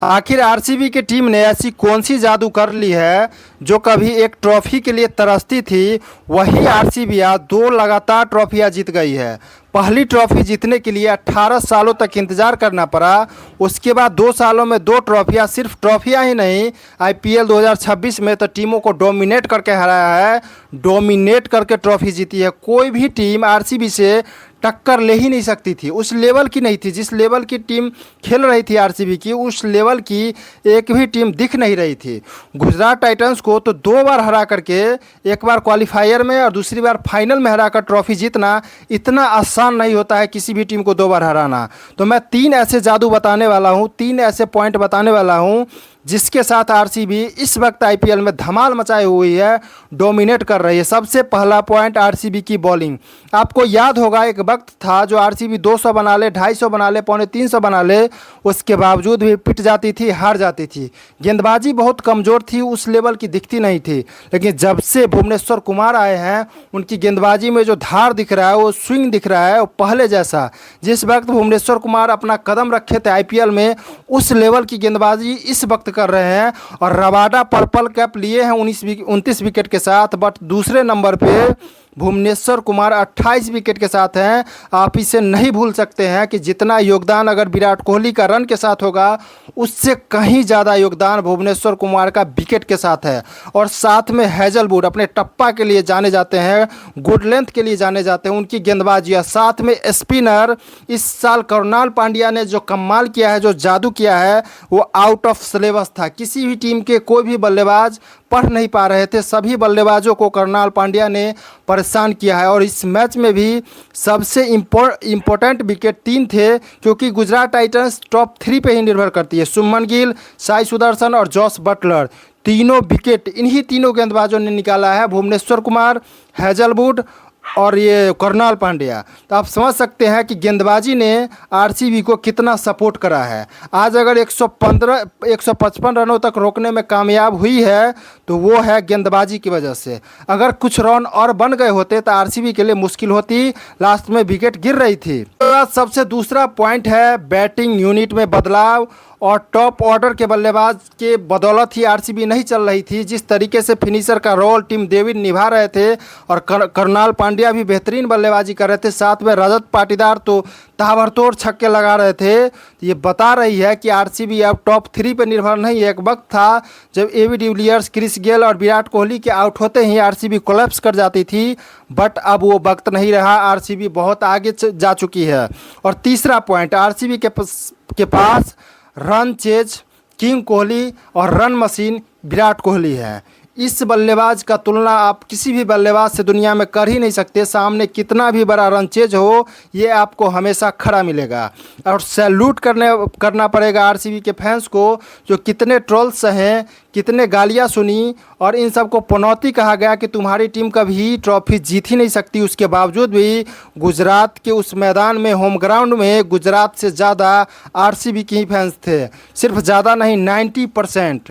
आखिर आरसीबी की टीम ने ऐसी कौन सी जादू कर ली है जो कभी एक ट्रॉफी के लिए तरसती थी, वही आरसीबी आज दो लगातार ट्रॉफियां जीत गई है। पहली ट्रॉफी जीतने के लिए 18 सालों तक इंतजार करना पड़ा। उसके बाद 2 सालों में 2 ट्रॉफियां, सिर्फ ट्रॉफियां ही नहीं, आईपीएल 2026 में तो टीमों को डोमिनेट करके हराया है। डोमिनेट करके ट्रॉफी जीती है। कोई भी टीम आरसीबी से टक्कर ले ही नहीं सकती थी। उस लेवल की नहीं थी, जिस लेवल की टीम खेल रही थी आरसीबी की, उस लेवल की एक भी टीम दिख नहीं रही थी। गुजरात टाइटंस को तो 2 बार हरा करके, एक बार क्वालिफायर में और दूसरी बार फाइनल में हरा कर ट्रॉफी जीतना इतना आसान नहीं होता है किसी भी टीम को 2 बार हराना। तो मैं 3 ऐसे जादू बताने वाला हूँ, 3 ऐसे पॉइंट बताने वाला हूँ जिसके साथ आरसीबी इस वक्त आईपीएल में धमाल मचाई हुई है, डोमिनेट कर रही है। सबसे पहला पॉइंट आरसीबी की बॉलिंग। आपको याद होगा एक वक्त था जो आरसीबी 200 बना ले, 250 बना ले, 250 बना ले, उसके बावजूद भी पिट जाती थी, हार जाती थी। गेंदबाजी बहुत कमज़ोर थी, उस लेवल की दिखती नहीं थी। लेकिन जब से भुवनेश्वर कुमार आए हैं, उनकी गेंदबाजी में जो धार दिख रहा है, वो स्विंग दिख रहा है, वो पहले जैसा। जिस वक्त भुवनेश्वर कुमार अपना कदम रखे थे आईपीएल में, उस लेवल की गेंदबाजी इस वक्त कर रहे हैं। और रबाडा पर्पल कैप लिए हैं 29 विकेट के साथ, बट दूसरे नंबर पे भुवनेश्वर कुमार 28 विकेट के साथ हैं। आप इसे नहीं भूल सकते हैं कि जितना योगदान अगर विराट कोहली का रन के साथ होगा, उससे कहीं ज़्यादा योगदान भुवनेश्वर कुमार का विकेट के साथ है। और साथ में हैजलवुड अपने टप्पा के लिए जाने जाते हैं, गुड लेंथ के लिए जाने जाते हैं, उनकी गेंदबाजी है। साथ में स्पिनर इस साल कृणाल पांड्या ने जो कमाल किया है, जो जादू किया है, वो आउट ऑफ सिलेबस था। किसी भी टीम के कोई भी बल्लेबाज पढ़ नहीं पा रहे थे, सभी बल्लेबाजों को कृणाल पांड्या ने परेशान किया है। और इस मैच में भी सबसे इम्पोर्टेंट विकेट 3 थे, क्योंकि गुजरात टाइटंस टॉप 3 पे ही निर्भर करती है। शुभमन गिल, साई सुदर्शन और जॉस बटलर, तीनों विकेट इन्हीं तीनों गेंदबाजों ने निकाला है, भुवनेश्वर कुमार, हैजलवुड और ये कृणाल पांड्या। तो आप समझ सकते हैं कि गेंदबाजी ने आरसीबी को कितना सपोर्ट करा है। आज अगर 155 रनों तक रोकने में कामयाब हुई है, तो वो है गेंदबाजी की वजह से। अगर कुछ रन और बन गए होते तो आरसीबी के लिए मुश्किल होती, लास्ट में विकेट गिर रही थी। तो सबसे दूसरा पॉइंट है बैटिंग यूनिट में बदलाव और टॉप ऑर्डर के बल्लेबाज के बदौलत ही आरसीबी नहीं चल रही थी। जिस तरीके से फिनिशर का रोल टीम डेविड निभा रहे थे और कृणाल पांड्या भी बेहतरीन बल्लेबाजी कर रहे थे, साथ में रजत पाटीदार तो ताबड़तोड़ छक्के लगा रहे थे, ये बता रही है कि आरसीबी अब टॉप 3 पर निर्भर नहीं है। एक वक्त था जब एबी डिविलियर्स, क्रिस गेल और विराट कोहली के आउट होते ही आरसीबी कोलैप्स कर जाती थी, बट अब वो वक्त नहीं रहा। आरसीबी बहुत आगे जा चुकी है। और तीसरा पॉइंट, आरसीबी के पास रन चेज किंग कोहली और रन मशीन विराट कोहली है। इस बल्लेबाज का तुलना आप किसी भी बल्लेबाज से दुनिया में कर ही नहीं सकते। सामने कितना भी बड़ा रन चेज हो, ये आपको हमेशा खड़ा मिलेगा। और सैल्यूट करना पड़ेगा आरसीबी के फैंस को, जो कितने ट्रोल्स हैं, कितने गालियां सुनी, और इन सब को पनौती कहा गया कि तुम्हारी टीम कभी ट्रॉफी जीत ही नहीं सकती। उसके बावजूद भी गुजरात के उस मैदान में, होम ग्राउंड में, गुजरात से ज़्यादा आरसीबी के ही फैंस थे। सिर्फ ज़्यादा नहीं, 90%।